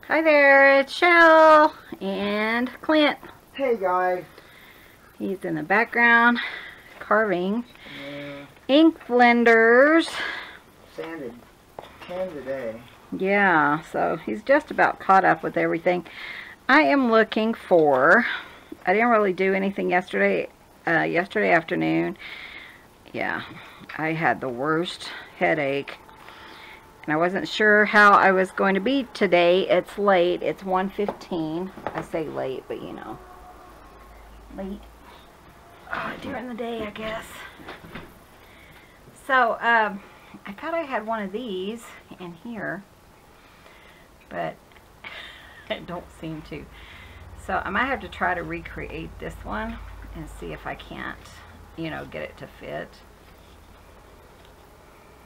Hi there, it's Chelle and Clint. Hey guys. He's in the background carving Yeah, ink blenders. sanded 10 today. Yeah, so he's just about caught up with everything. I am looking for, I didn't really do anything yesterday afternoon. Yeah, I had the worst headache. And I wasn't sure how I was going to be today. It's late. It's 1:15. I say late, but you know. Late. During the day, I guess. So, I thought I had one of these in here. But I don't seem to. So, I might have to try to recreate this one and see if I can't, you know, get it to fit.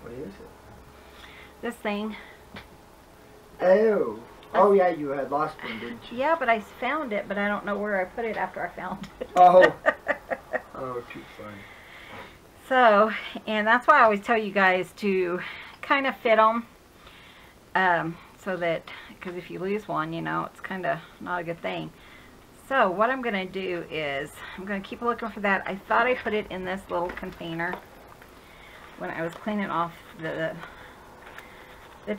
What is it? This thing. Oh. Oh yeah, you had lost one, didn't you? Yeah, but I found it, but I don't know where I put it after I found it. Oh. Oh, too funny. So, and that's why I always tell you guys to kind of fit them. So that, because if you lose one, you know, it's kind of not a good thing. So, what I'm going to do is, I'm going to keep looking for that. I thought I put it in this little container when I was cleaning off the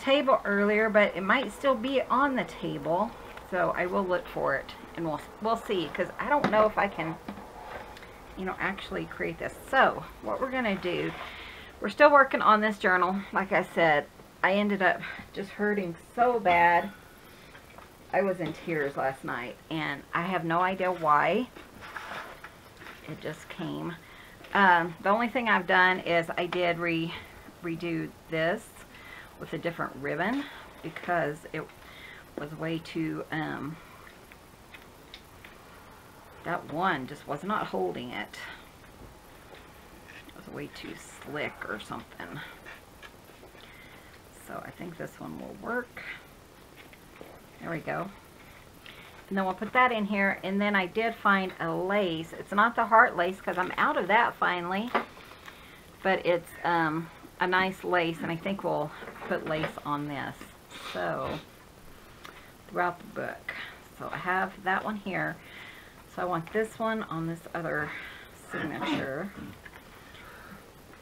table earlier, but it might still be on the table, so I will look for it and we'll see, because I don't know if I can, you know, actually create this. So what we're gonna do, we're still working on this journal. Like I said, I ended up just hurting so bad. I was in tears last night and I have no idea why. It just came. The only thing I've done is I did redo this with a different ribbon because it was way too, that one just was not holding it. It was way too slick or something. So I think this one will work. There we go. And then we'll put that in here, and then I did find a lace. It's not the heart lace because I'm out of that finally, but it's a nice lace, and I think we'll put lace on this. So throughout the book. So I have that one here. So I want this one on this other signature.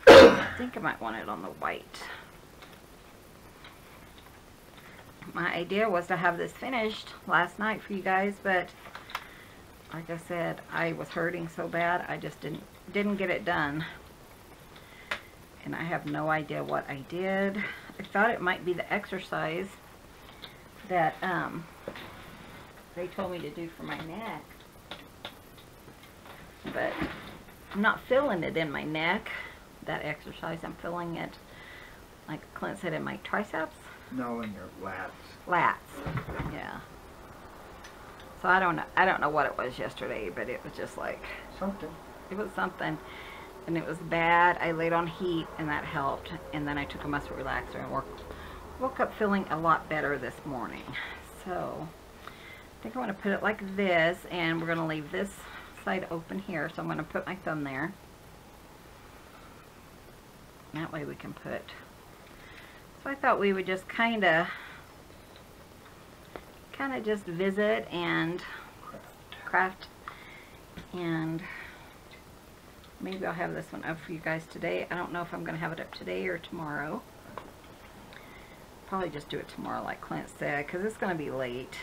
I think I might want it on the white. My idea was to have this finished last night for you guys, but like I said, I was hurting so bad I just didn't get it done. And I have no idea what I did. I thought it might be the exercise that they told me to do for my neck. But I'm not feeling it in my neck, that exercise. I'm feeling it, like Clint said, in my triceps. No, in your lats. Lats, yeah. So I don't know what it was yesterday, but it was just like Something. it was something. And it was bad. I laid on heat and that helped. And then I took a muscle relaxer and woke up feeling a lot better this morning. So I think I want to put it like this, and we're going to leave this side open here. So I'm going to put my thumb there. That way we can put. So I thought we would just kind of just visit and craft, and maybe I'll have this one up for you guys today. I don't know if I'm going to have it up today or tomorrow. Probably just do it tomorrow like Clint said, because it's going to be late.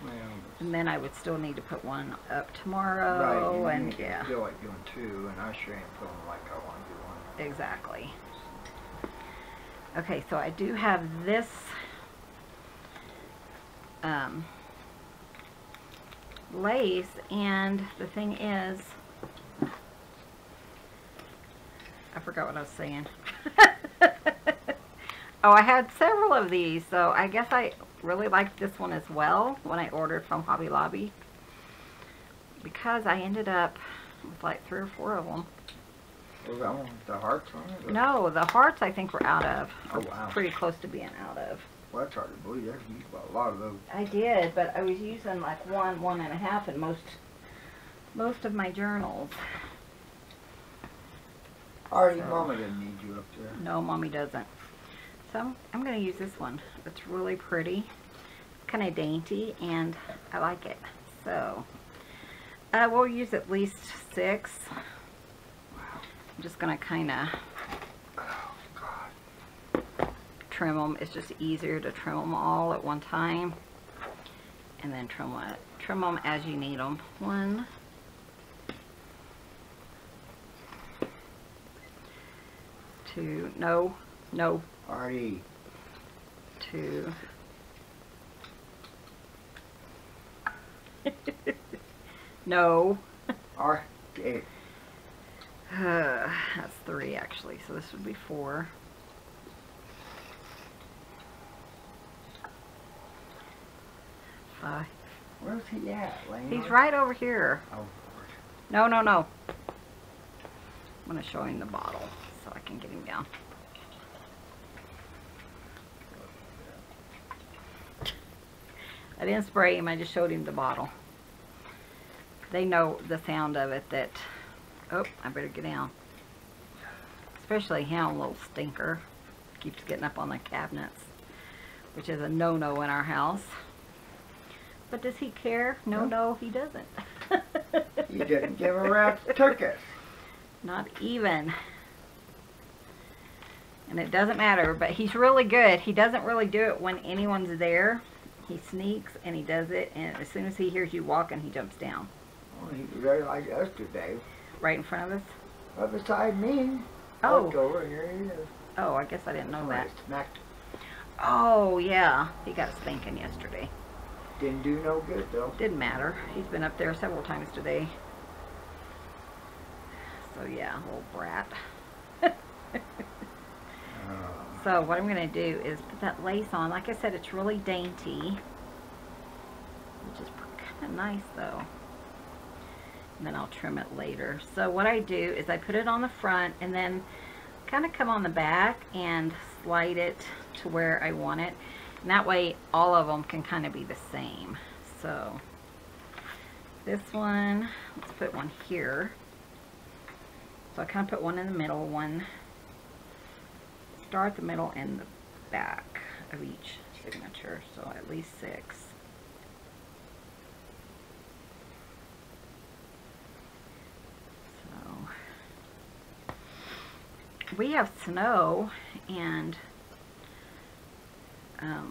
Well, And then I would still need to put one up tomorrow. right, and you yeah. feel like doing two, and I sure ain't feeling like I want to do one. Exactly. Okay, so I do have this lace, and the thing is, I forgot what I was saying. Oh, I had several of these, so I guess I really liked this one as well when I ordered from Hobby Lobby, because I ended up with like 3 or 4 of them. Was that one with the hearts on it? Or? No, the hearts I think were out of. Oh, wow. Pretty close to being out of. Well, that's hard to believe. I've used a lot of those. I did, but I was using like 1, 1.5 in most of my journals. Alright, So, Mama didn't need you up there. no, Mommy doesn't. So I'm going to use this one. It's really pretty. kind of dainty, and I like it. So we'll use at least 6. I'm just going to kind of trim them. It's just easier to trim them all at one time, and then trim them as you need them. 1, 2, no, Artie. 2. No. Artie. That's 3 actually, so this would be 4. 5. Where's he at, Lane? He's right over here. Oh, No, no, no. I'm going to show him the bottle so I can get him down. I didn't spray him, I just showed him the bottle. They know the sound of it that, oh, I better get down. Especially him, little stinker. Keeps getting up on the cabinets, which is a no-no in our house. But does he care? No, he doesn't. you didn't give a rat's tuchus. Not even. And it doesn't matter, but he's really good. He doesn't really do it when anyone's there. He sneaks and he does it, and as soon as he hears you walking, he jumps down. Well, he was very like yesterday. Right in front of us? Right beside me. Oh. Looked over, and here he is. Oh, I guess I didn't know that. Smacked. Oh, yeah. He got a spanking yesterday. Didn't do no good, though. Didn't matter. He's been up there several times today. So, yeah, little brat. So what I'm going to do is put that lace on. Like I said, it's really dainty, which is kind of nice though. And then I'll trim it later. So what I do is I put it on the front and then kind of come on the back and slide it to where I want it. And that way all of them can kind of be the same. So this one, let's put one here. So I kind of put one in the middle, one start the middle and the back of each signature, so at least 6. So we have snow, and I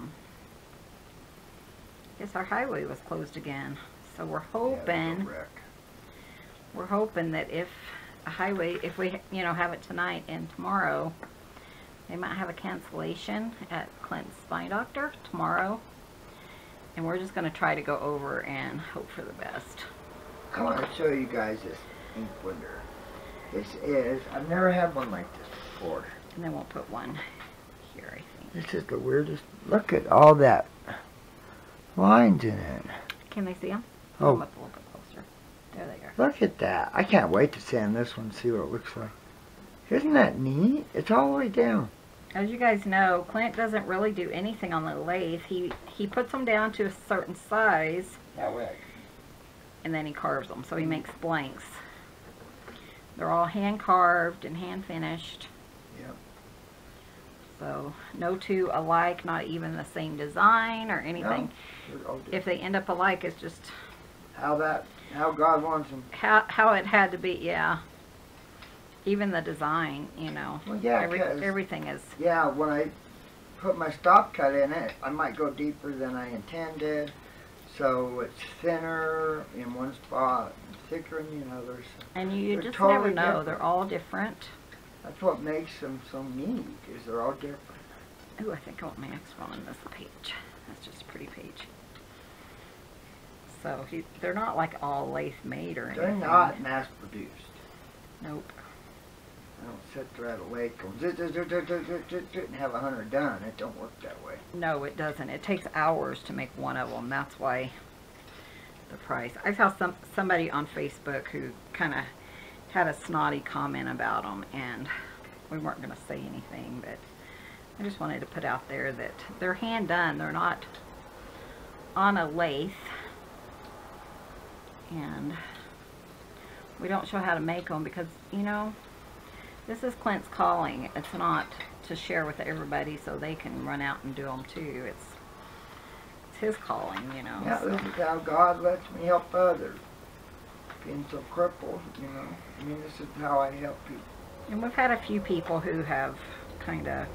guess our highway was closed again, so we're hoping that if a highway, if we have it tonight and tomorrow, they might have a cancellation at Clint's spine doctor tomorrow. And we're just going to try to go over and hope for the best. I want to show you guys this ink blender. This is, I've never had one like this before. And then we'll put one here, I think. This is the weirdest. Look at all that lines in it. Can they see them? Oh. Come up a little bit closer. There they are. Look at that. I can't wait to sand this one and see what it looks like. Isn't that neat? It's all the way down. As you guys know, Clint doesn't really do anything on the lathe. He puts them down to a certain size. That way. And then he carves them. So he makes blanks. They're all hand carved and hand finished. Yep. So no two alike, not even the same design or anything. No, if they end up alike, it's just how God wants them. How it had to be, yeah. Even the design, Well, yeah, everything is. Yeah, when I put my stop cut in it, I might go deeper than I intended. So it's thinner in one spot, thicker in the others. And you just totally never know. different. They're all different. That's what makes them so neat, is they're all different. Ooh, I think I want my next one on this page. That's just a pretty page. So they're not like all lathe made or anything. They're not mass produced. Nope. I don't sit there at a lathe and have 100 done. It don't work that way. No, it doesn't. It takes hours to make one of them. That's why the price. I saw somebody on Facebook who kind of had a snotty comment about them, and we weren't going to say anything, but I just wanted to put out there that they're hand done. They're not on a lathe, and we don't show how to make them because, this is Clint's calling. It's not to share with everybody so they can run out and do them too. It's his calling, you know. Yeah, so. this is how God lets me help others. Being so crippled, you know. I mean, this is how I help people. And we've had a few people who have kind of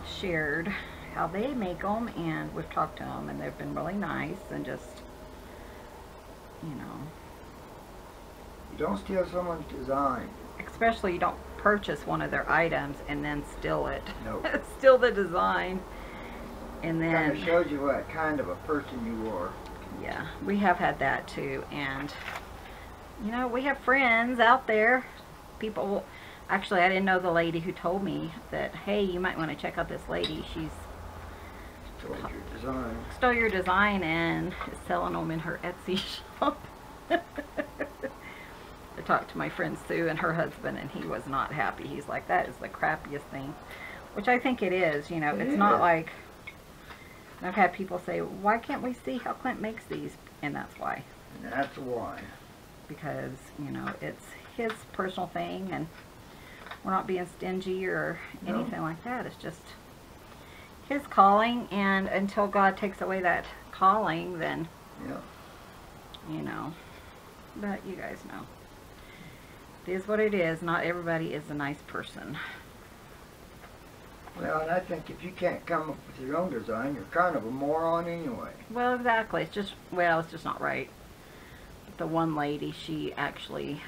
shared how they make them, and we've talked to them, and they've been really nice, and just, you know. You don't steal someone's design. Especially you don't purchase one of their items and then steal it. Nope. Steal the design. And then... Kind of shows you what kind of a person you are. Yeah, we have had that too, and you know, we have friends out there. People, actually, I didn't know the lady who told me that, hey, you might want to check out this lady. She's Stole your design. Stole your design and is selling them in her Etsy shop. I talked to my friend Sue and her husband, and he was not happy. He's like, that is the crappiest thing, which I think it is. You know, it's not like, I've had people say, why can't we see how Clint makes these? And that's why. And that's why. Because, you know, it's his personal thing, and we're not being stingy or anything like that. It's just his calling, and until God takes away that calling, then, you know, but you guys know. It is what it is. Not everybody is a nice person. Well, and I think if you can't come up with your own design, you're kind of a moron anyway. Well, exactly. It's just, well, it's just not right. The one lady, she actually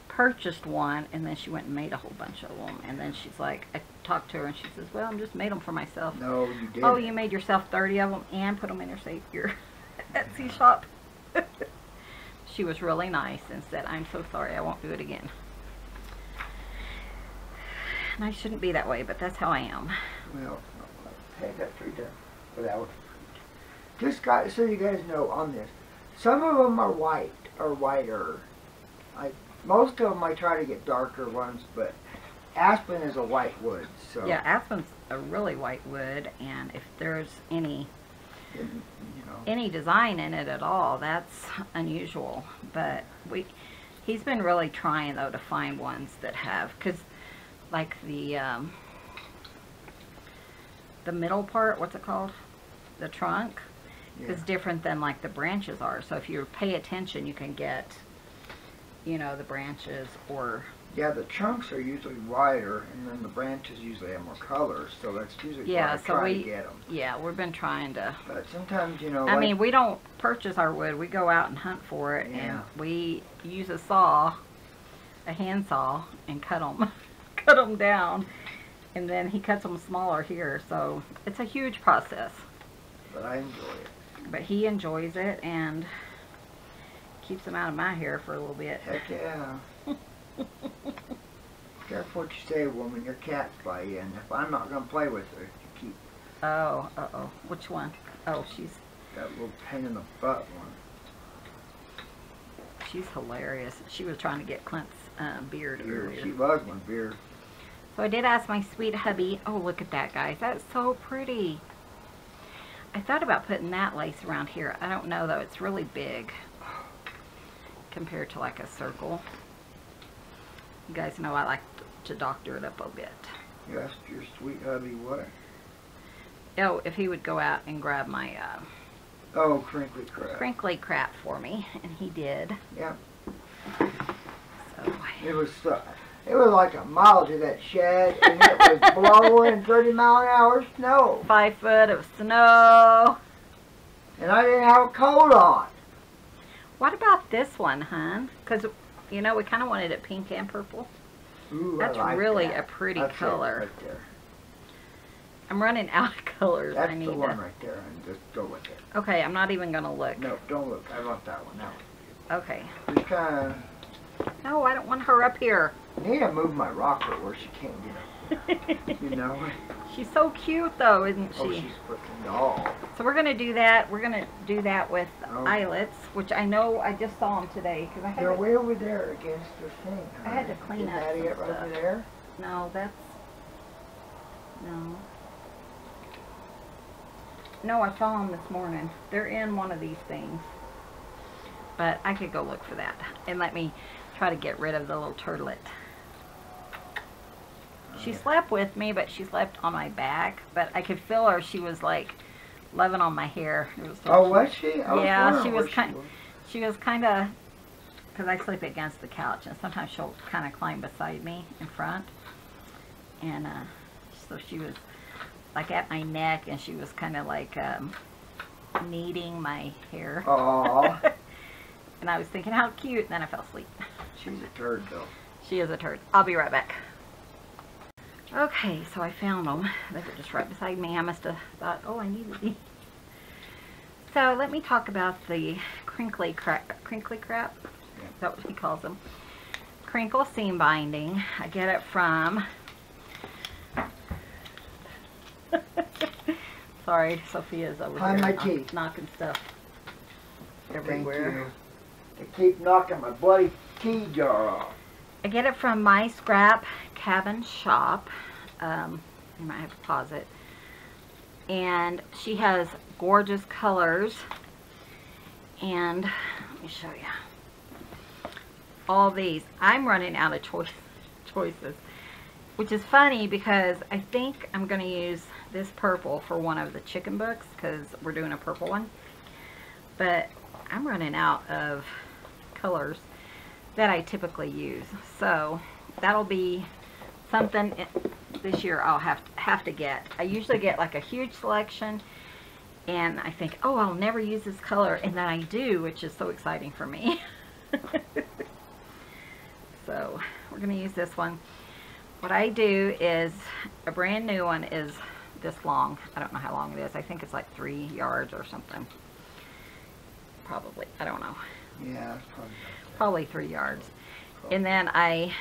purchased one, and then she went and made a whole bunch of them. And then she's like, I talked to her, and she says, well, I just made them for myself. No, you didn't. Oh, you made yourself 30 of them and put them in your Etsy shop. She was really nice and said, I'm so sorry, I won't do it again. And I shouldn't be that way, but that's how I am. Well, hey, that's pretty done. Without just got so you guys know on this. Some of them are white or whiter. Most of them I try to get darker ones, but aspen is a white wood. So yeah, aspen's a really white wood, and if there's any design in it at all, that's unusual. But he's been really trying though to find ones that have, because like the middle part, what's it called? The trunk is different than like the branches are. So if you pay attention, you can get, you know, the branches or... Yeah, the trunks are usually wider, and then the branches usually have more colors, so that's usually where I try to get them. Yeah, we've been trying to... But sometimes, you know... I mean, we don't purchase our wood. We go out and hunt for it, and we use a saw, a hand saw, and cut them down, and then he cuts them smaller here, so it's a huge process. But I enjoy it. But he enjoys it, and keeps them out of my hair for a little bit. Heck yeah. Careful what you say, woman. Your cat's by you, and if I'm not going to play with her, you keep... Oh, uh-oh. Which one? Oh, she's... That little pain in the butt one. She's hilarious. She was trying to get Clint's beard earlier. She was one beard. So I did ask my sweet hubby. Oh, look at that, guys. That's so pretty. I thought about putting that lace around here. I don't know, though. It's really big compared to like a circle. You guys know I like to doctor it up a bit. You asked your sweet hubby what? Oh, if he would go out and grab my oh, crinkly crap. Crinkly crap for me, and he did. Yep. So it was like a mile to that shed, and it was blowing 30-mile-an-hour snow. 5 foot of snow. And I didn't have a coat on. What about this one, hon? Because, you know, we kind of wanted it pink and purple. Ooh, that's like really that. a pretty That's color. It right there. I'm running out of colors. That's I need the one right there, and just go with it. Okay, I'm not even going to look. No, don't look. I want that one. That one. Okay. Just kind of... No, I don't want her up here. I need to move my rocker where she can't get up. You know? She's so cute, though, isn't she? Oh, she's freaking doll. So we're going to do that. We're going to do that with eyelets, which I know I just saw them today. Cause I had They're way over there against the thing. I had to clean up some it right stuff. over there? No, that's... No. No, I saw them this morning. They're in one of these things. But I could go look for that. And let me try to get rid of the little turtlet. She slept with me, but she slept on my back. But I could feel her. She was like loving on my hair. It was so Oh, cute. was she? Yeah, she was kind. She was kind of, because I sleep against the couch, and sometimes she'll kind of climb beside me in front. And so she was like at my neck, and she was kind of like kneading my hair. Aww. And I was thinking, how cute, and then I fell asleep. She's a turd, though. She is a turd. I'll be right back. Okay, so I found them. They were just right beside me. I must have thought, oh, I needed these. So let me talk about the crinkly crap. Yeah. Is that what he calls them? Crinkle seam binding. I get it from... Sorry, Sophia's over here knocking stuff everywhere. Thank you. They keep knocking my bloody tea jar off. I get it from My Scrap Cabin Shop. You might have to pause it. And she has gorgeous colors. And let me show you. All these. I'm running out of choices. Which is funny because I think I'm going to use this purple for one of the chicken books because we're doing a purple one. But I'm running out of colors that I typically use. So that'll be something this year I'll have to get. I usually get like a huge selection and I think, oh, I'll never use this color, and then I do, which is so exciting for me. So we're going to use this one. What I do is, a brand new one is this long. I don't know how long it is. I think it's like 3 yards or something. Probably. I don't know. Yeah, it's probably 3 yards. And then I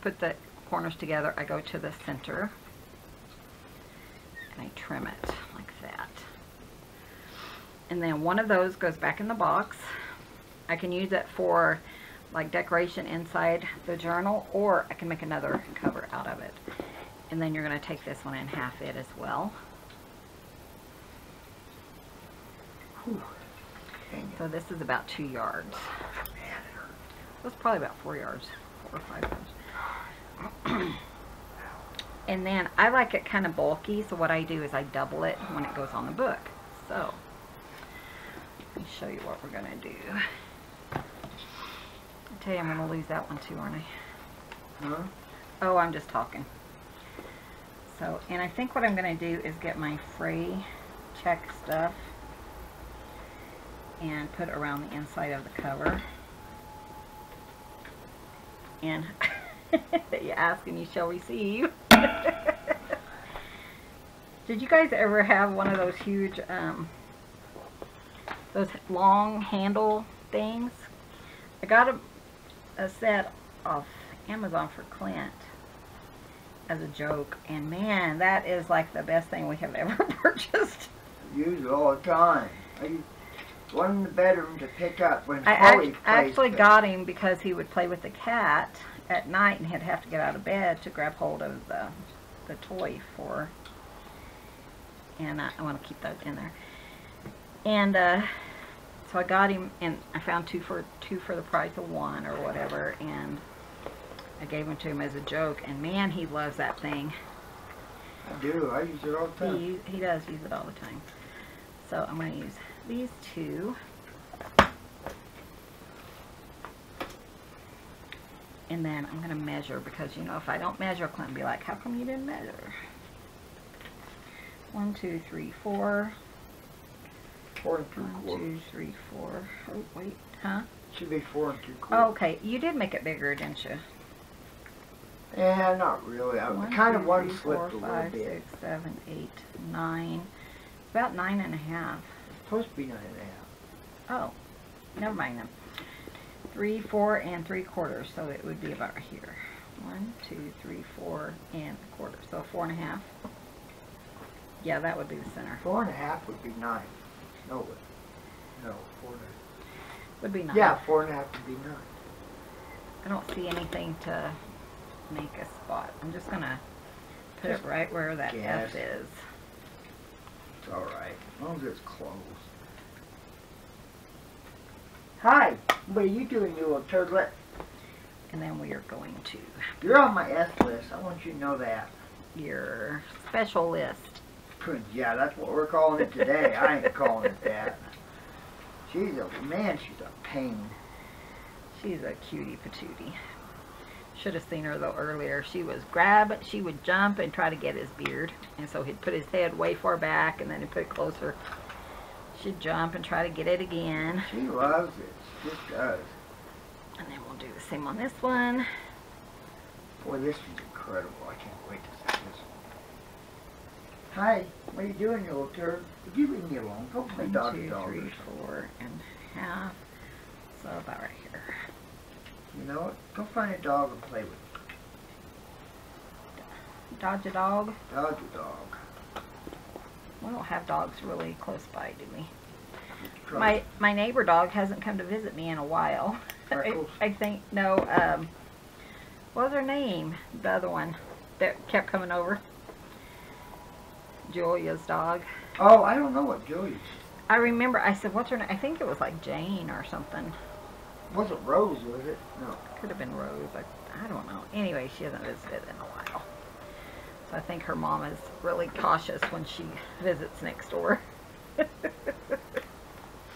put the corners together. I go to the center and I trim it like that. And then one of those goes back in the box. I can use it for like decoration inside the journal, or I can make another cover out of it. And then you're going to take this one and half it as well. Whew. So this is about 2 yards. That's probably about 4 yards, 4 or 5 yards. And then I like it kind of bulky, so what I do is I double it when it goes on the book. So let me show you what we're going to do. I tell you, I'm going to lose that one too, aren't I? Huh? Oh, I'm just talking. So, and I think what I'm going to do is get my fray check stuff and put it around the inside of the cover. And you ask and you shall receive. Did you guys ever have one of those huge, those long handle things? I got a set off Amazon for Clint as a joke, and man, that is like the best thing we have ever purchased. I use it all the time. I use one in the bedroom to pick up when I actually got him because he would play with the cat at night and he'd have to get out of bed to grab hold of the toy for, and I want to keep that in there. And so I got him, and I found two for the price of one or whatever, and I gave him to him as a joke, and man, he loves that thing. I do. I use it all the time. He does use it all the time. So I'm going to use these two. And then I'm going to measure, because, you know, if I don't measure, Clint will be like, how come you didn't measure? 1, 2, 3, 4. 4 and 3/4. 1, 2, 3, 4. Oh, wait, huh? Should be 4 and 3/4. Oh, okay, you did make it bigger, didn't you? Yeah, not really. I kind of one slipped a little 5, bit. 6, 7, 8, 9. About 9.5. It's supposed to be 9.5. Oh, never mind then. 3, 4, and 3/4. So it would be about here. 1, 2, 3, 4 and 1/4. So 4.5. Yeah, that would be the center. 4.5 would be 9. No, 4.5 would be 9. Yeah, 4.5 would be 9. I don't see anything to make a spot. I'm just gonna put it right where that F is. It's all right, as long as it's close. Hi, what are you doing, you little turtlet? And then we are going to You're on my S list. I want you to know that. your special list. Yeah, that's what we're calling it today. I ain't calling it that. She's a pain. She's a cutie patootie. Should have seen her though earlier. She would jump and try to get his beard. And so he'd put his head way far back and then he'd put it closer. She'd jump and try to get it again. She loves it. She just does. And then we'll do the same on this one. Boy, this is incredible. I can't wait to see this. Hi, what are you doing, you little turd? Would you leave me alone? Go play 1, dog 2, dog. 3, 4.5. So about right here. You know what? Go find a dog and play with it. Dodge a dog. Dodge a dog. We don't have dogs really close by, do we? Try My neighbor dog hasn't come to visit me in a while. I think, no, what was her name? The other one that kept coming over. Julia's dog. Oh, I don't know what Julia's. I remember, I said, what's her name? I think it was like Jane or something. Wasn't Rose, was it? No. Could have been Rose. I don't know. Anyway, she hasn't visited in a while. So I think her mom is really cautious when she visits next door.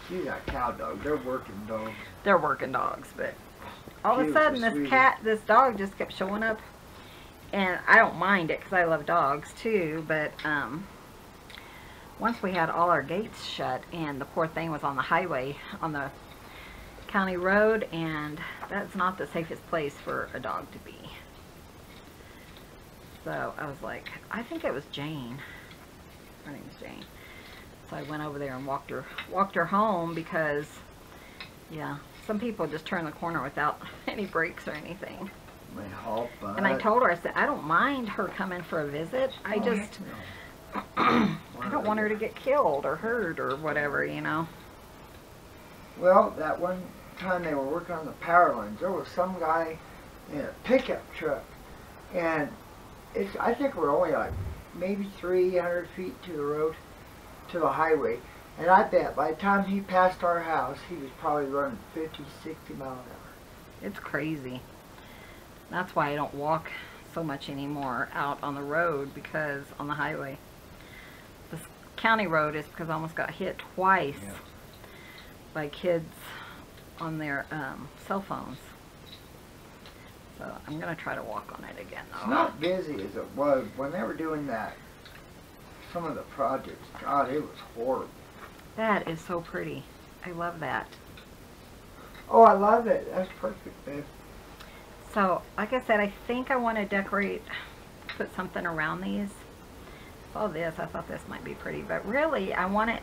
She's got cow dogs. They're working dogs. They're working dogs, but all of a sudden this dog just kept showing up. And I don't mind it because I love dogs too, but once we had all our gates shut and the poor thing was on the highway, on the county road, and that's not the safest place for a dog to be. So I was like, I think it was Jane. Her name's Jane. So I went over there and walked her home because, yeah, some people just turn the corner without any brakes or anything. And I told her, I said, I don't mind her coming for a visit. I just, I don't want her to get killed or hurt or whatever, you know. Well, that one time they were working on the power lines, there was some guy in a pickup truck, and I think we're only like maybe 300 feet to the road, to the highway, and I bet by the time he passed our house, he was probably running 50, 60 miles an hour. It's crazy. That's why I don't walk so much anymore out on the road, because on the highway. This county road is because I almost got hit twice by kids on their cell phones. So I'm going to try to walk on it again though. It's not busy as it was when they were doing that. Some of the projects, God, it was horrible. That is so pretty. I love that. Oh, I love it. That's perfect, babe. So, like I said, I think I want to decorate, put something around these. Saw this, I thought this might be pretty, but really I want it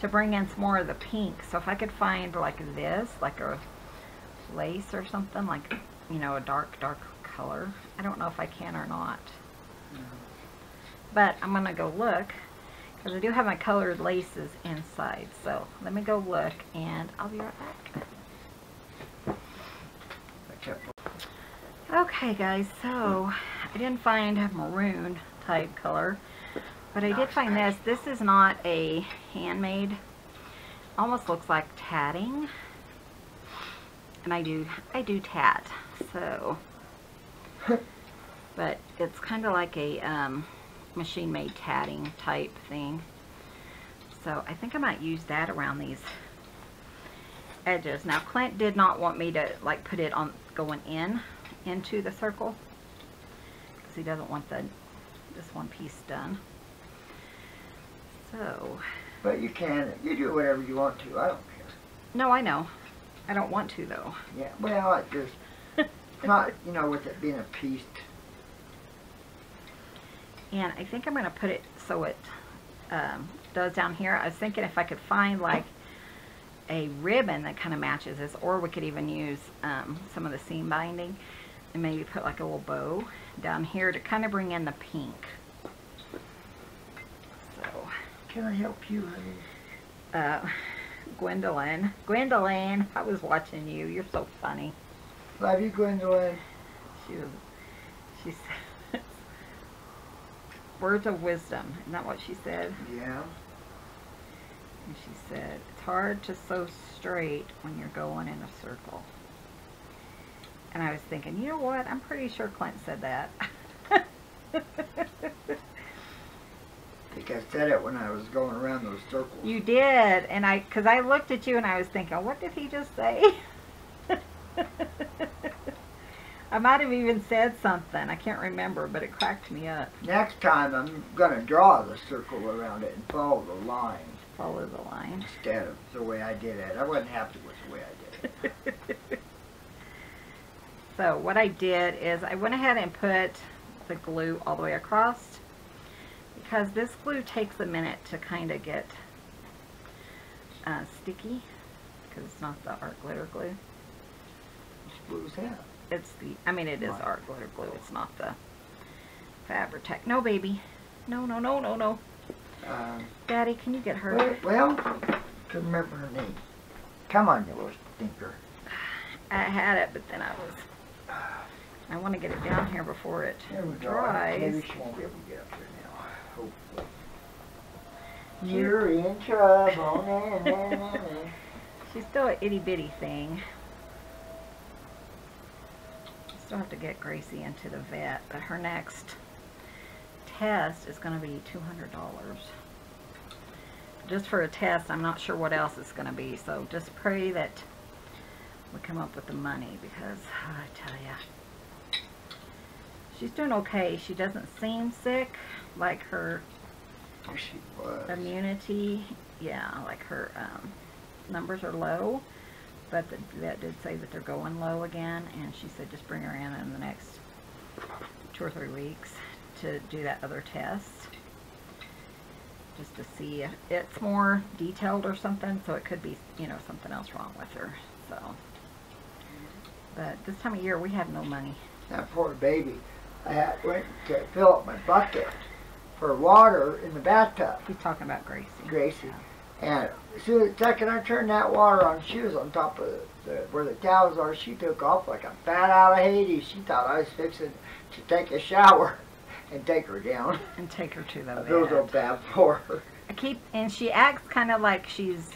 to bring in some more of the pink. So if I could find like this, like a lace or something, like, you know, a dark color. I don't know if I can or not. But I'm going to go look, because I do have my colored laces inside. So let me go look, and I'll be right back. Okay guys, so I didn't find a maroon type color, but I did find this. This is not a handmade. Almost looks like tatting, and I do tat. So, but it's kind of like a machine-made tatting type thing. So I think I might use that around these edges. Now Clint did not want me to like put it on going into the circle, because he doesn't want this one piece done. So, but you can. You do whatever you want to. I don't care. No, I know. I don't want to though. Yeah. Well, it just not, you know, with it being a piece. And I think I'm going to put it so it does down here. I was thinking if I could find like a ribbon that kind of matches this, or we could even use some of the seam binding and maybe put like a little bow down here to kind of bring in the pink. So, can I help you, honey? Gwendolyn, I was watching you. You're so funny. Love you, Gwendolyn. She said, words of wisdom. Isn't that what she said? Yeah. And she said, it's hard to sew straight when you're going in a circle. And I was thinking, you know what? I'm pretty sure Clint said that. I think I said it when I was going around those circles. You did, and because I looked at you and I was thinking, what did he just say? I might have even said something. I can't remember, but it cracked me up. Next time I'm going to draw the circle around it and follow the line. Follow the line. Instead of the way I did it. I wasn't happy with the way I did it. So what I did is I went ahead and put the glue all the way across, because this glue takes a minute to kind of get sticky, because it's not the art glitter glue. Which glue is that? It's the, I mean it is art glitter glue, it's not the Fabri-Tac. No baby, no, no, no, no, no. Daddy, can you get her? Well, I can remember her name. Come on, you little stinker. I had it, but then I want to get it down here before it dries. Maybe she won't be able to get up there now. Hopefully. You're in trouble. Na, na, na, na. She's still an itty bitty thing. Still have to get Gracie into the vet, but her next test is going to be $200. Just for a test. I'm not sure what else it's going to be, so just pray that we come up with the money, because I tell ya, she's doing okay. She doesn't seem sick, like her She was. immunity, yeah, like her numbers are low, but the vet did say that they're going low again, and she said just bring her in the next 2 or 3 weeks to do that other test, just to see if it's more detailed or something, so it could be, you know, something else wrong with her, so. But this time of year we have no money. That poor baby. I went to fill up my bucket for water in the bathtub. He's talking about Gracie. Gracie. And as soon as the second I turned that water on, she was on top of where the towels are. She took off like a bat out of Hades. She thought I was fixing to take a shower and take her down. And take her to the vet. I feel so bad for her. And she acts kind of like she's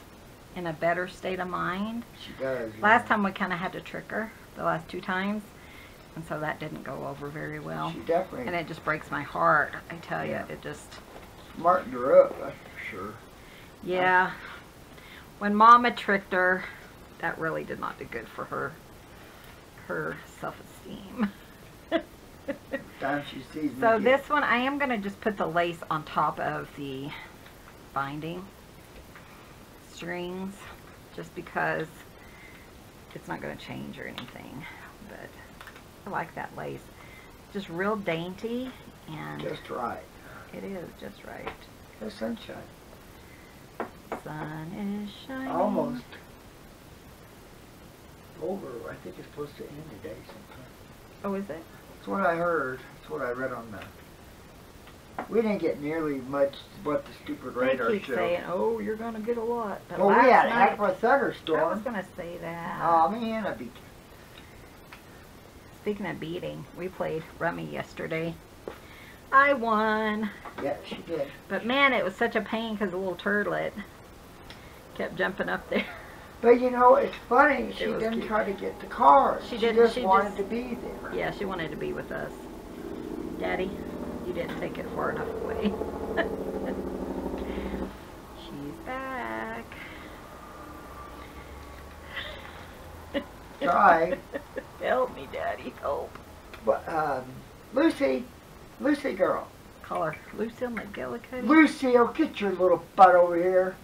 in a better state of mind. She does. Last time we kind of had to trick her, the last 2 times, and so that didn't go over very well. She definitely. And it just breaks my heart, I tell you. It just smartened her up, that's for sure. Yeah. When Mama tricked her, that really did not do good for her self-esteem. Time she sees me So this one, I am going to just put the lace on top of the binding strings, just because it's not going to change or anything. But I like that lace. Just real dainty, and just right. It is just right. The sunshine. Sun is shining. Almost over. I think it's supposed to end today sometime. Oh, is it? That's what I heard. That's what I read on the. We didn't get nearly much what the stupid radar They keep showed. saying, "Oh, you're gonna get a lot." But Well, we last had a night, heck of a thunderstorm. I was gonna say that. Oh man, I beat. Speaking of beating, we played rummy yesterday. I won. Yeah, she did. But man, it was such a pain because the little turtlet kept jumping up there. But you know, it's funny. She was didn't cute. try to get the car. She She didn't. just She wanted just- to be there. Yeah, she wanted to be with us. Daddy, you didn't take it far enough away. She's back. Try. Help me, Daddy, help. But Lucy girl. Call her Lucille McGillicuddy. Lucille, get your little butt over here.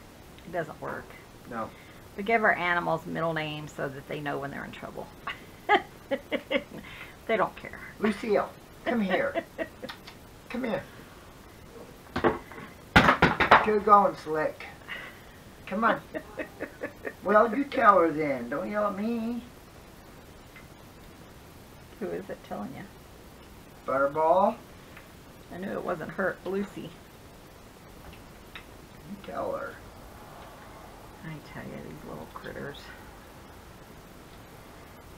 It doesn't work. No. We give our animals middle names so that they know when they're in trouble. They don't care. Lucille, come here. Come here. You're going slick. Come on. Well, you tell her then. Don't yell at me. Who is it telling you? Butterball, I knew it wasn't her, Lucy. you tell her. I tell you, these little critters.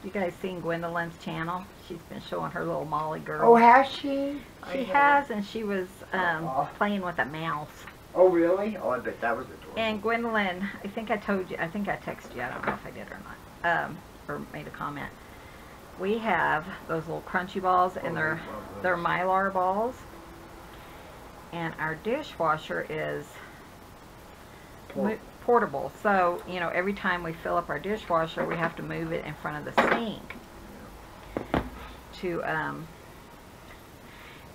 You guys seen Gwendolyn's channel? She's been showing her little Molly girl. Oh, has she? She has, and she was Aw. playing with a mouse. Oh, really? Oh, I bet that was adorable. And Gwendolyn, I think I told you, I think I texted you, I don't know if I did or not, or made a comment. we have those little crunchy balls, and they're Mylar balls. And our dishwasher is portable. So, you know, every time we fill up our dishwasher, we have to move it in front of the sink. To,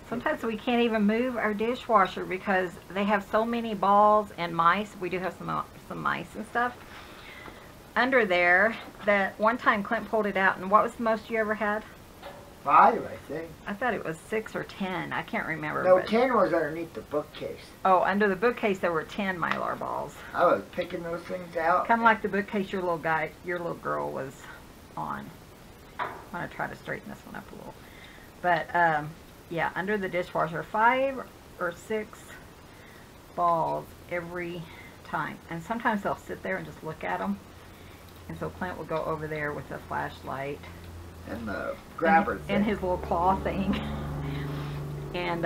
sometimes we can't even move our dishwasher because they have so many balls and mice. We do have some mice and stuff under there that one time Clint pulled it out. And what was the most you ever had? 5, I think. I thought it was 6 or 10. I can't remember. No, 10 was underneath the bookcase. Oh, under the bookcase there were 10 Mylar balls. I was picking those things out. Kind of like the bookcase your little girl was on. I'm going to try to straighten this one up a little. But, yeah, under the dishwasher, 5 or 6 balls every time. And sometimes they'll sit there and just look at them. And so Clint will go over there with a flashlight. And the grabber thing. And his little claw thing. And,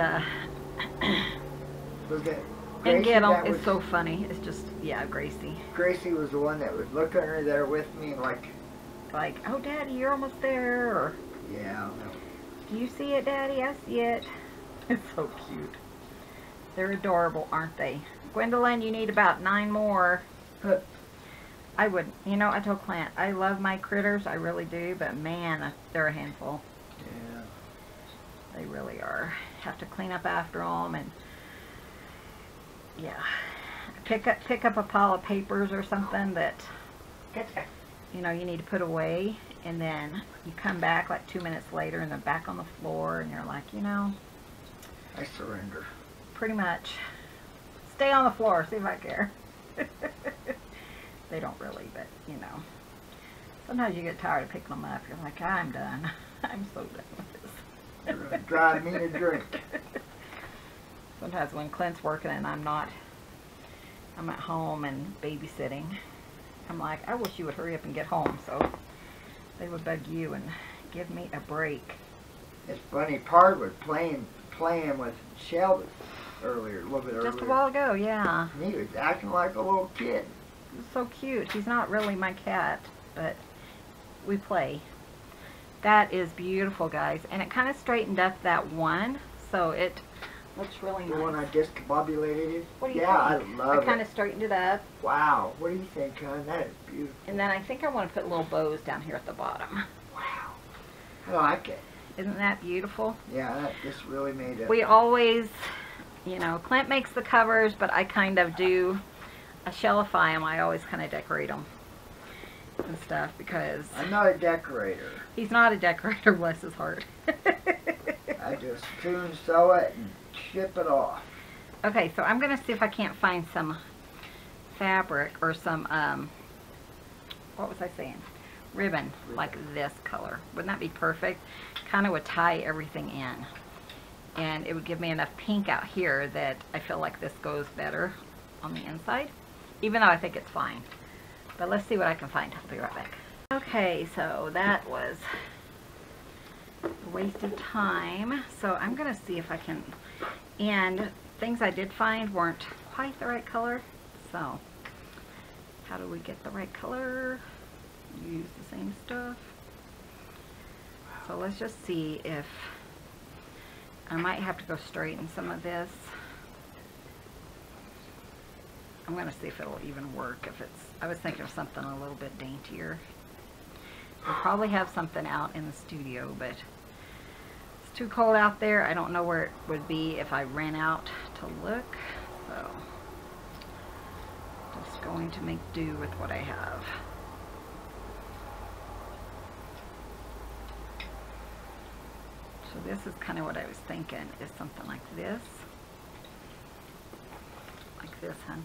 was it Gracie and get them. It's so funny. It's just, yeah, Gracie. Gracie was the one that would look under there with me like, oh, Daddy, you're almost there. Or, yeah. do you see it, Daddy? I see it. It's so cute. They're adorable, aren't they? Gwendolyn, you need about 9 more. I would, you know, I told Clint, I love my critters, I really do, but man, they're a handful. Yeah. They really are. Have to clean up after them, and yeah, pick up a pile of papers or something that, you know, you need to put away, and then you come back like 2 minutes later and they're back on the floor, and you're like, you know, I surrender. Pretty much. Stay on the floor, see if I care. They don't really, but, you know. Sometimes you get tired of picking them up. You're like, I'm done. I'm so done with this. You're going to drive me to drink. Sometimes when Clint's working and I'm not, I'm at home and babysitting, I'm like, I wish you would hurry up and get home. So they would bug you and give me a break. It's funny, Pard was playing with Chelle earlier, a little bit earlier. Just a while ago, yeah. He was acting like a little kid. So cute. He's not really my cat, but we play. That is beautiful, guys. And it kind of straightened up that one, so it looks really nice. The one I discombobulated it? What do you think? I love it. I kind of straightened it up. Wow. What do you think, hon? That is beautiful. And then I think I want to put little bows down here at the bottom. Wow. I like it. Isn't that beautiful? Yeah, that just really made it. We always, you know, Clint makes the covers, but I kind of do shellify them. I always kind of decorate them and stuff because I'm not a decorator. He's not a decorator, bless his heart. I just soon sew it and ship it off. Okay, so I'm going to see if I can't find some fabric or some, what was I saying? Ribbon, like this color. Wouldn't that be perfect? Kind of would tie everything in. And it would give me enough pink out here that I feel like this goes better on the inside. Even though I think it's fine. But let's see what I can find. I'll be right back. Okay, so that was a waste of time. So I'm going to see if I can... And things I did find weren't quite the right color. So, how do we get the right color? Use the same stuff. So let's just see if... I might have to go straighten some of this. I'm going to see if it'll even work. If it's, I was thinking of something a little bit daintier. We'll probably have something out in the studio, but it's too cold out there. I don't know where it would be if I ran out to look. So, just going to make do with what I have. So this is kind of what I was thinking, is something like this. Like this, hun.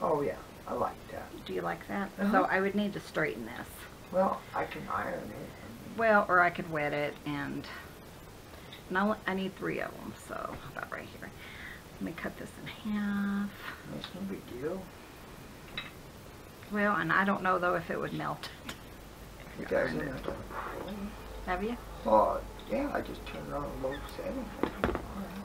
Oh yeah, I like that. Do you like that? Uh-huh. So I would need to straighten this. Well, I can iron it. Well, or I could wet it, and I need 3 of them, so about right here. Let me cut this in half. It's no big deal. Well, and I don't know though if it would melt. It doesn't. Have you? Well, yeah, I just turn it on a low setting.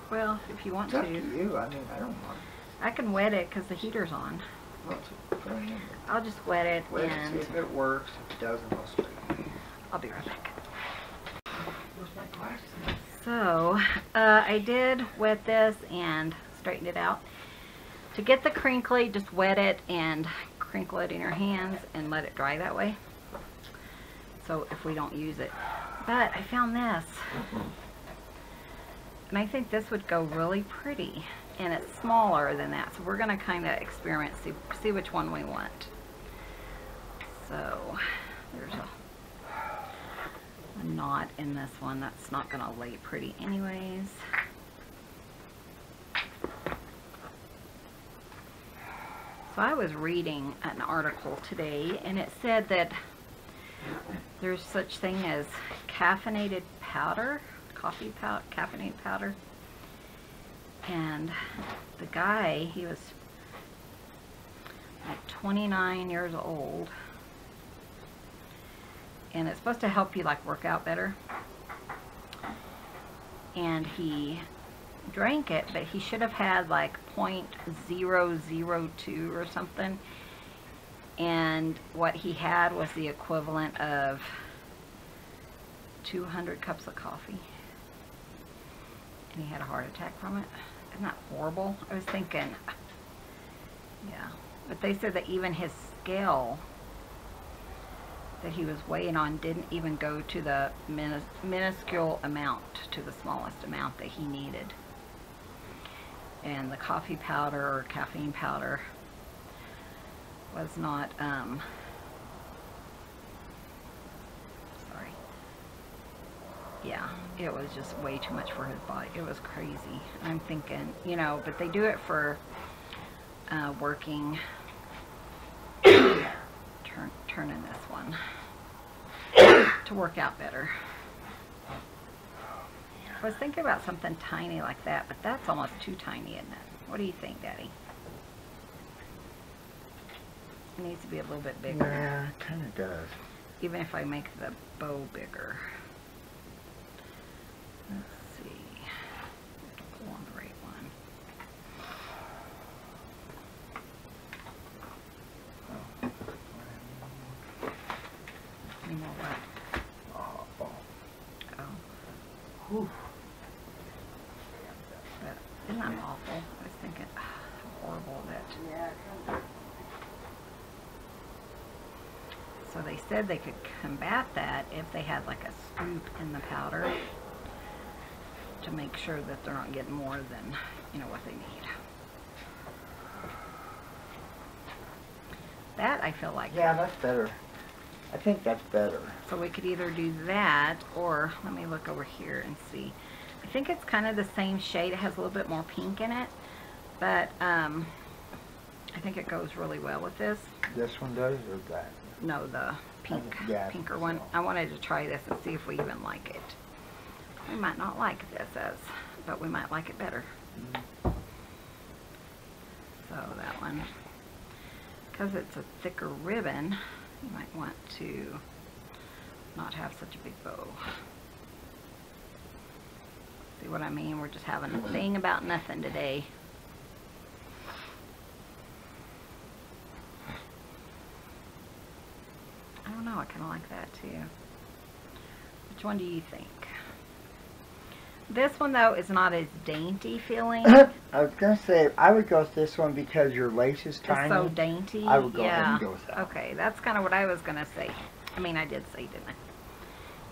Well, if you want It's up to. to you. I mean, I don't mind. I can wet it because the heater's on. Well, go ahead. I'll just wet it Wait and see if it works. If it doesn't, I'll straighten it. I'll be right back. So, I did wet this and straightened it out. To get the crinkly, just wet it and crinkle it in your hands and let it dry that way. So if we don't use it. But I found this. And I think this would go really pretty. And it's smaller than that. So we're going to kind of experiment, see which one we want. So there's a knot in this one. That's not going to lay pretty anyways. So I was reading an article today, and it said that there's such thing as caffeinated powder, coffee powder, caffeinated powder. And the guy, he was like 29 years old, and it's supposed to help you like work out better. And he drank it, but he should have had like 0.002 or something, and what he had was the equivalent of 200 cups of coffee, and he had a heart attack from it. Isn't that horrible? I was thinking, yeah, but they said that even his scale that he was weighing on didn't even go to the minuscule amount, to the smallest amount that he needed. And the coffee powder or caffeine powder was not, sorry. Yeah, it was just way too much for his body. It was crazy. I'm thinking, you know, but they do it for working. Turning this one to work out better. I was thinking about something tiny like that, but that's almost too tiny, isn't it? What do you think, Daddy? It needs to be a little bit bigger. Yeah, it kind of does. Even if I make the bow bigger. Let's see. I have to pull on the right one. Any more what? Oh. Whew. But isn't that awful? I was thinking, how horrible that. So they said they could combat that if they had like a scoop in the powder to make sure that they're not getting more than, you know, what they need. That I feel like. Yeah, that's better. I think that's better. So we could either do that, or let me look over here and see. I think it's kind of the same shade. It has a little bit more pink in it, but I think it goes really well with this. This one does, or that? No, the pink, pinker one. I wanted to try this and see if we even like it. We might not like this but we might like it better. So that one, because it's a thicker ribbon, you might want to not have such a big bow. See what I mean? We're just having a thing about nothing today. I don't know, I kind of like that too. Which one do you think? This one though is not as dainty feeling. I was going to say, I would go with this one because your lace is tiny. It's so dainty. I would go ahead and go with that. Okay, that's kind of what I was going to say. I mean, I did say, didn't I?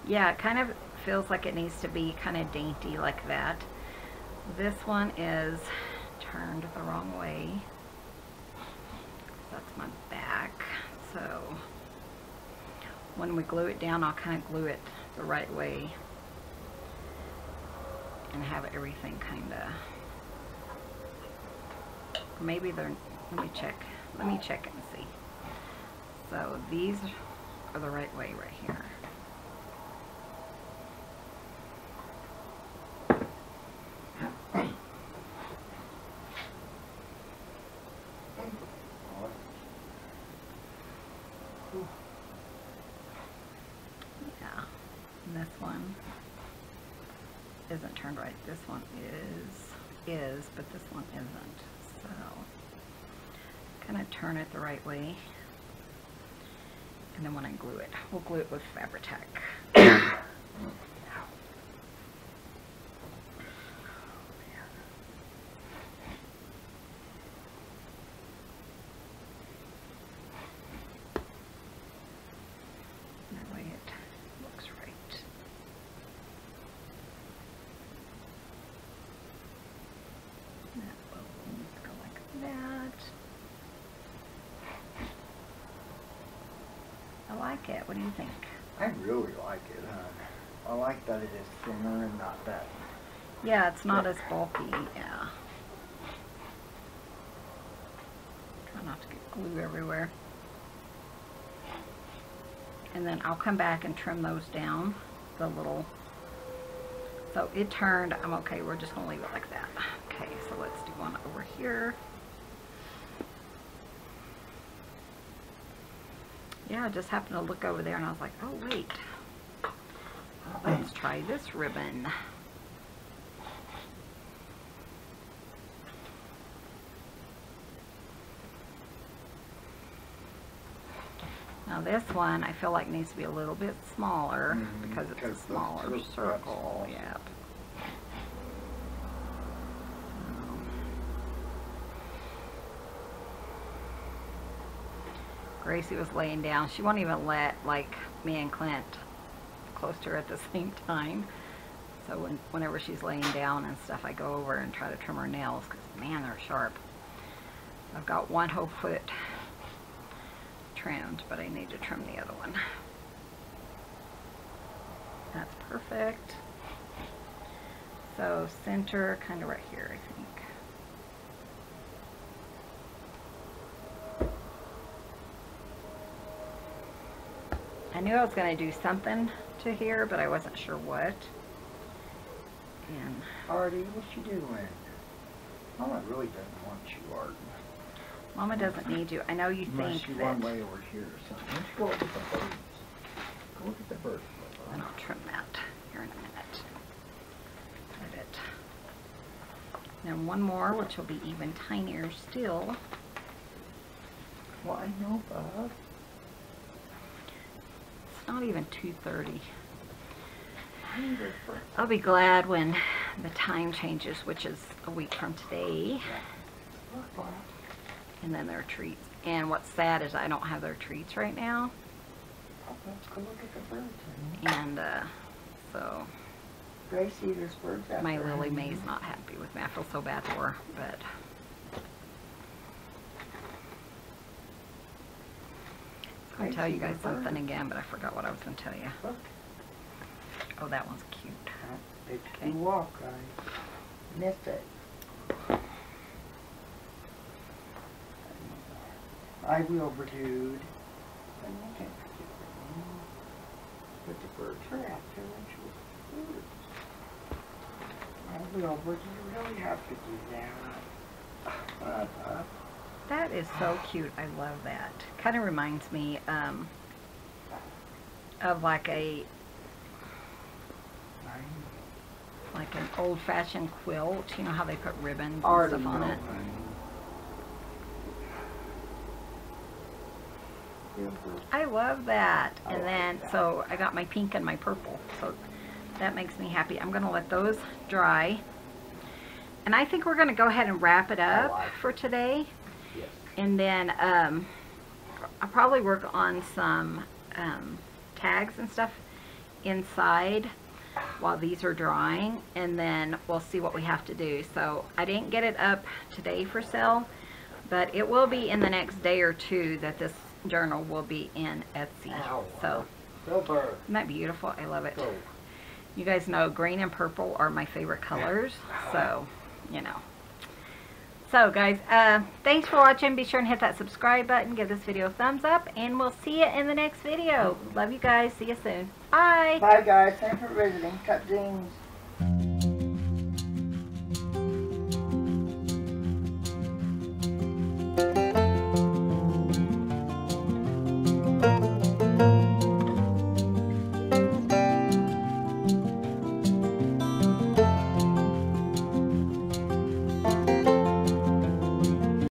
Yeah, it kind of feels like it needs to be kind of dainty like that. This one is turned the wrong way. That's my back. So when we glue it down, I'll kind of glue it the right way and have everything kind of, maybe they're, let me check and see. So these are the right way right here. Yeah, and this one isn't turned right. This one is, but this one isn't. So kind of turn it the right way, and then when I glue it, we'll glue it with Fabri-Tac. that. I like it. What do you think? I really like it, I like that it is thinner and not that. Yeah, it's not as bulky. Yeah. Try not to get glue everywhere. And then I'll come back and trim those down, the little. So it turned. I'm okay. We're just going to leave it like that. Okay, so let's do one over here. Yeah, I just happened to look over there and I was like, oh wait, let's try this ribbon. Now this one I feel like needs to be a little bit smaller because it's a smaller circle. Yep. Gracie was laying down. She won't even let like me and Clint close to her at the same time. So whenever she's laying down and stuff, I go over and try to trim her nails because man, they're sharp. I've got one whole foot trimmed, but I need to trim the other one. That's perfect. So center kind of right here, I think. I knew I was going to do something to here, but I wasn't sure what. And Artie, what you doing? Mama really doesn't want you, Artie. Mama doesn't need you. I know you think you that. One way over here or something. Let's go look at the birds. Go look at the birds. And I'll trim that here in a minute. Got it. Then one more, which will be even tinier still. Well, I know, Bob. Not even 2:30. I'll be glad when the time changes, which is a week from today. And then their treats. And what's sad is I don't have their treats right now. Let's go look at the birds. And so Gracie, there's birds out my there. Lily May's not happy with me. I feel so bad for her, but I'm going to tell you guys something again, but I forgot what I was going to tell you. Look. Oh, that one's cute. Okay. Walk, guys. Missed it. I will, dude. Put the birds are out there and I will, but you really have to do that. That is so cute. I love that. Kind of reminds me of like an old-fashioned quilt. You know how they put ribbons and stuff on it. I love that. And then so I got my pink and my purple. So that makes me happy. I'm going to let those dry. And I think we're going to go ahead and wrap it up for today. Yes. And then I'll probably work on some tags and stuff inside while these are drying, and then we'll see what we have to do. So I didn't get it up today for sale, but it will be in the next day or two that this journal will be in Etsy. So isn't that beautiful? I love it. You guys know green and purple are my favorite colors, so you know. So guys, thanks for watching. Be sure and hit that subscribe button, give this video a thumbs up, and we'll see you in the next video. Love you guys. See you soon. Bye. Bye guys. Thanks for visiting. Cut jeans.